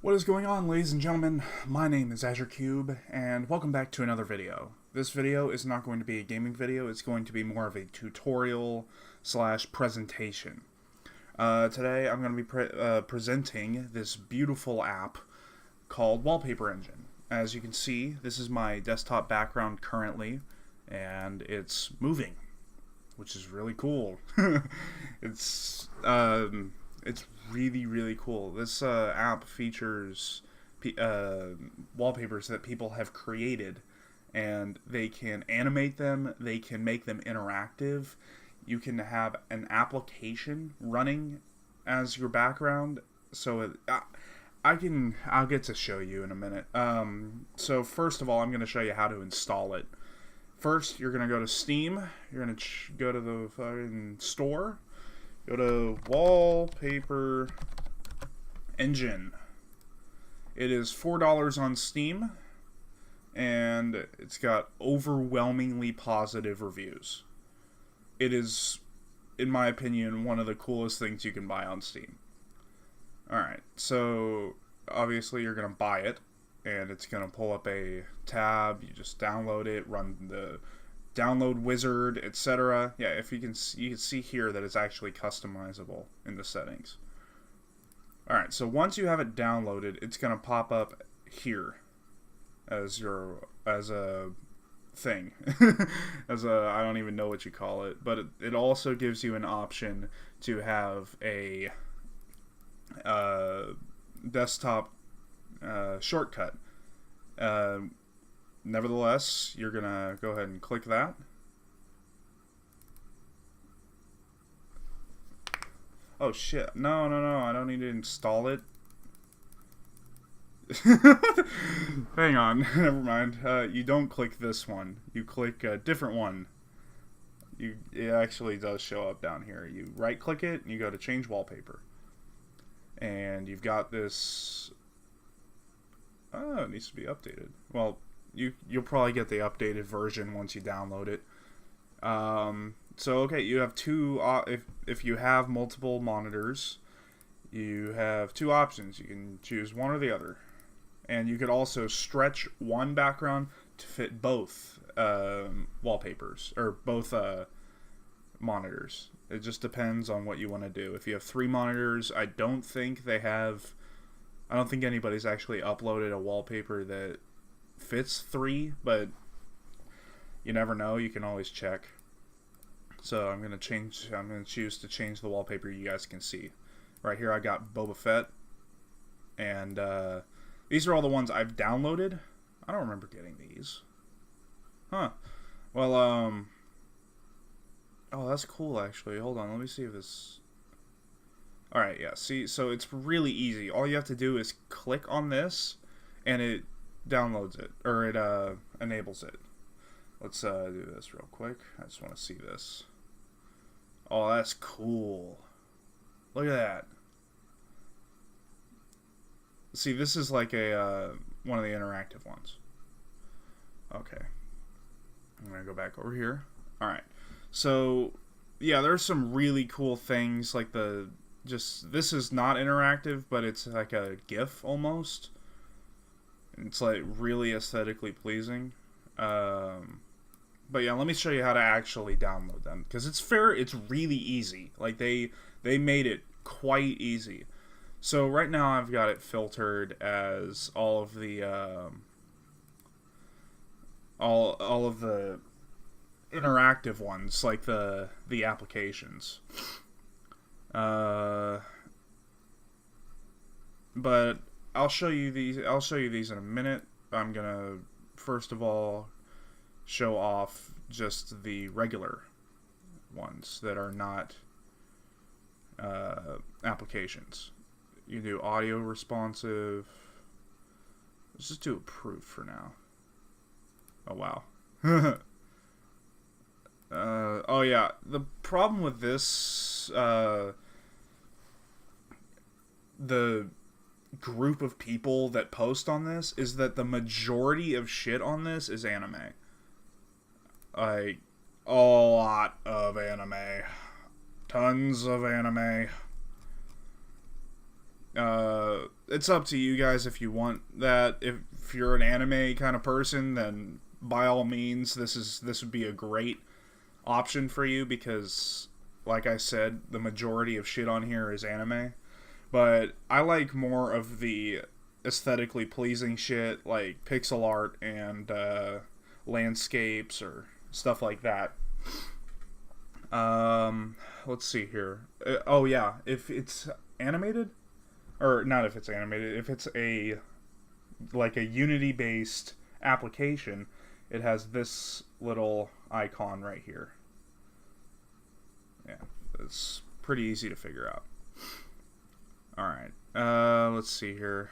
What is going on, ladies and gentlemen? My name is Azure Cube, and welcome back to another video. This video is not going to be a gaming video, it's going to be more of a tutorial slash presentation. Today I'm going to be presenting this beautiful app called Wallpaper Engine. As you can see, this is my desktop background currently, and it's moving, which is really cool. It's really cool. This app features wallpapers that people have created, and they can animate them, they can make them interactive. You can have an application running as your background, so I'll get to show you in a minute. So first of all, I'm going to show you how to install it. First, you're going to go to Steam, you're going to go to the fucking store, go to Wallpaper Engine. It is $4 on Steam, and it's got overwhelmingly positive reviews. It is, in my opinion, one of the coolest things you can buy on Steam. Alright, so obviously you're going to buy it, and it's going to pull up a tab. You just download it, run the download wizard, etc. Yeah, if you can see here that it's actually customizable in the settings. Alright, so once you have it downloaded, it's going to pop up here as a thing. I don't even know what you call it, but it also gives you an option to have a desktop shortcut. Nevertheless, you're gonna go ahead and click that. Oh shit, no, I don't need to install it. Hang on, never mind. You don't click this one. You click a different one. It actually does show up down here. You right click it and you go to change wallpaper. And you've got this. Oh, it needs to be updated. Well, you'll probably get the updated version once you download it. So okay, you have two. If you have multiple monitors, you have two options. You can choose one or the other, and you could also stretch one background to fit both wallpapers or both monitors. It just depends on what you want to do. If you have 3 monitors, I don't think anybody's actually uploaded a wallpaper that fits 3, but you never know. You can always check. So I'm gonna choose to change the wallpaper you guys can see. Right here I got Boba Fett, and these are all the ones I've downloaded. I don't remember getting these. Huh. Well, oh, that's cool actually. Hold on, let me see if this. Alright, yeah, see, so it's really easy. All you have to do is click on this, and it downloads it, or it enables it. Let's do this real quick. I just want to see this. Oh, that's cool. Look at that. See, this is like a one of the interactive ones. Okay. I'm going to go back over here. Alright. So, yeah, there's some really cool things, like this is not interactive, but it's like a GIF almost. It's like really aesthetically pleasing. But yeah, let me show you how to actually download them, because it's really easy. Like they made it quite easy. So right now I've got it filtered as all of the all of the interactive ones, like the applications. But I'll show you these in a minute. I'm gonna first of all show off just the regular ones that are not applications. You do audio responsive. Let's just do approved for now. Oh wow. Oh yeah, the problem with this the group of people that post on this is that the majority of shit on this is anime. Like, a lot of anime. Tons of anime. it's up to you guys if you want that. If you're an anime kind of person, then by all means, this would be a great option for you because, like I said, the majority of shit on here is anime. But I like more of the aesthetically pleasing shit, like pixel art and landscapes or stuff like that. Let's see here. Oh yeah, if it's animated, or not if it's animated, if it's a Unity based application, it has this little icon right here. Yeah, it's pretty easy to figure out. Alright, let's see here.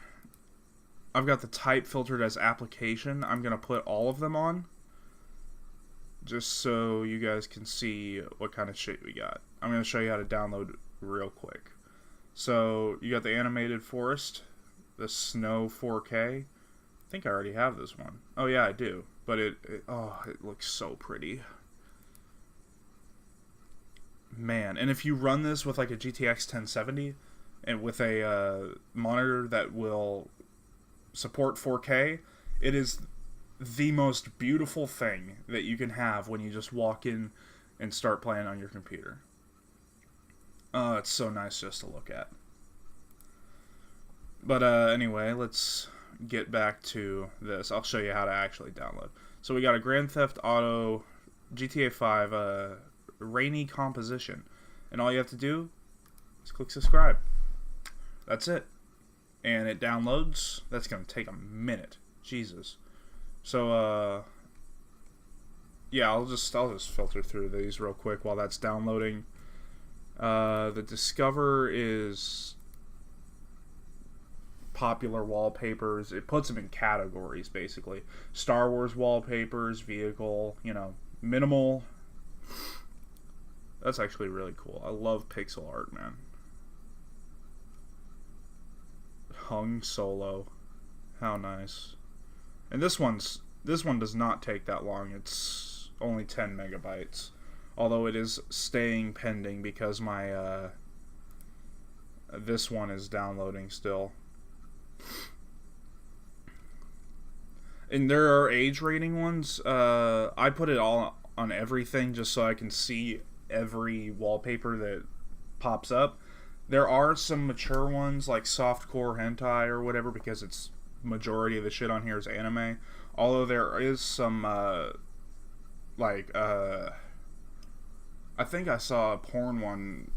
I've got the type filtered as application. I'm going to put all of them on, just so you guys can see what kind of shit we got. I'm going to show you how to download real quick. So, you got the animated forest, the snow 4K. I think I already have this one. Oh yeah, I do. But it looks so pretty. Man, and if you run this with like a GTX 1070 and with a monitor that will support 4K, it is the most beautiful thing that you can have when you just walk in and start playing on your computer. It's so nice just to look at. But anyway, let's get back to this. I'll show you how to actually download. So we got a Grand Theft Auto GTA 5 rainy composition, and all you have to do is click subscribe. That's it, and it downloads. That's gonna take a minute. Jesus. So yeah, I'll just filter through these real quick while that's downloading. The Discover is popular wallpapers. It puts them in categories, basically. Star Wars wallpapers, vehicle, minimal. That's actually really cool. I love pixel art, man. Hung Solo. How nice. And this one does not take that long. It's only 10 megabytes. Although it is staying pending because my this one is downloading still. And there are age rating ones. I put it all on everything just so I can see every wallpaper that pops up. There are some mature ones like softcore hentai or whatever because it's majority of the shit on here is anime. Although there is some I think I saw a porn one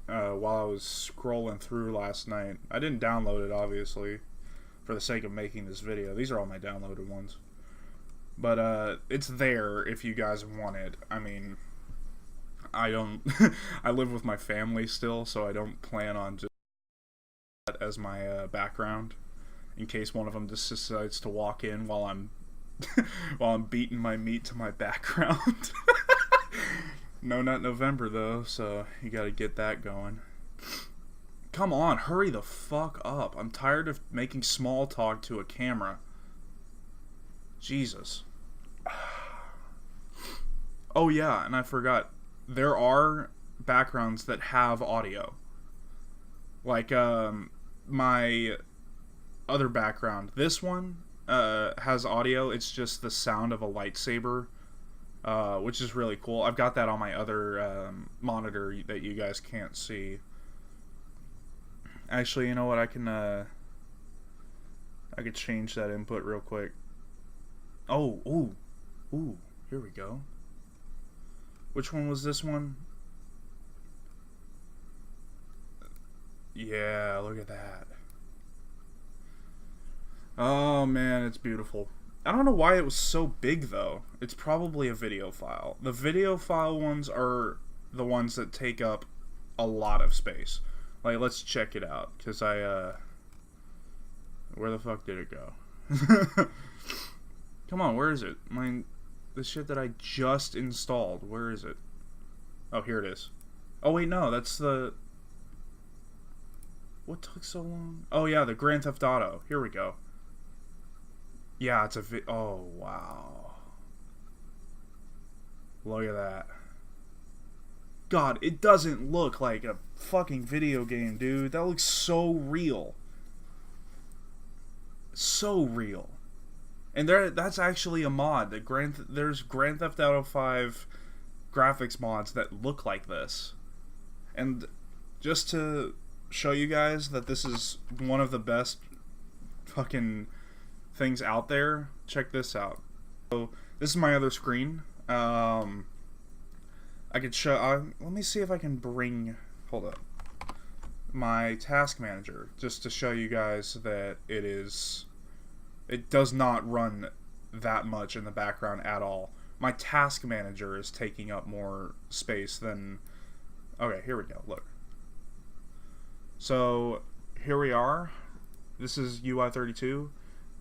while I was scrolling through last night. I didn't download it, obviously, for the sake of making this video. These are all my downloaded ones. But it's there if you guys want it. I mean, I don't... I live with my family still, so I don't plan on just that as my background, in case one of them just decides to walk in while I'm while I'm beating my meat to my background. No Nut November, though, so you gotta get that going. Come on, hurry the fuck up. I'm tired of making small talk to a camera. Jesus. Oh yeah, and I forgot. There are backgrounds that have audio. Like, my other background. This one has audio. It's just the sound of a lightsaber. Which is really cool. I've got that on my other monitor that you guys can't see. Actually, you know what? I could change that input real quick. Oh, ooh, here we go. Which one was this one? Yeah, look at that. Oh man, it's beautiful. I don't know why it was so big, though. It's probably a video file. The video file ones are the ones that take up a lot of space. Like, let's check it out, because where the fuck did it go? Come on, where is it? The shit that I just installed, where is it? Oh, here it is. Oh, wait, no, that's the... What took so long? Oh, yeah, the Grand Theft Auto. Here we go. Yeah, it's a oh, wow. Look at that. God, it doesn't look like a fucking video game, dude. That looks so real. so real. And that's actually a mod. There's Grand Theft Auto 5 graphics mods that look like this. And just to show you guys that this is one of the best fucking things out there, check this out. So this is my other screen. I could show. Let me see if I can bring. Hold up. My task manager, just to show you guys that it does not run that much in the background at all. My task manager is taking up more space than... Okay, here we go, look. So, here we are. This is UI32.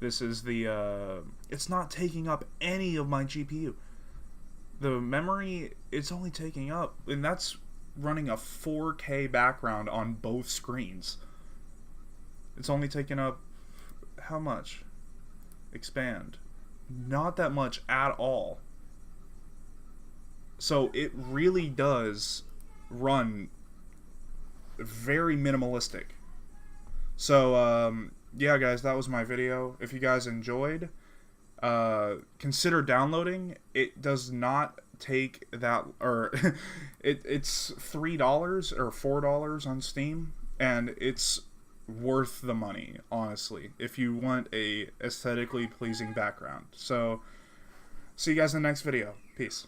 This is the, it's not taking up any of my GPU. The memory, it's only taking up, and that's running a 4K background on both screens. It's only taking up, how much? Expand. Not that much at all. So it really does run very minimalistic. So yeah guys, that was my video. If you guys enjoyed, consider downloading. It does not take that, or it's $3 or $4 on Steam, and it's worth the money, honestly, if you want a aesthetically pleasing background. So see you guys in the next video. Peace.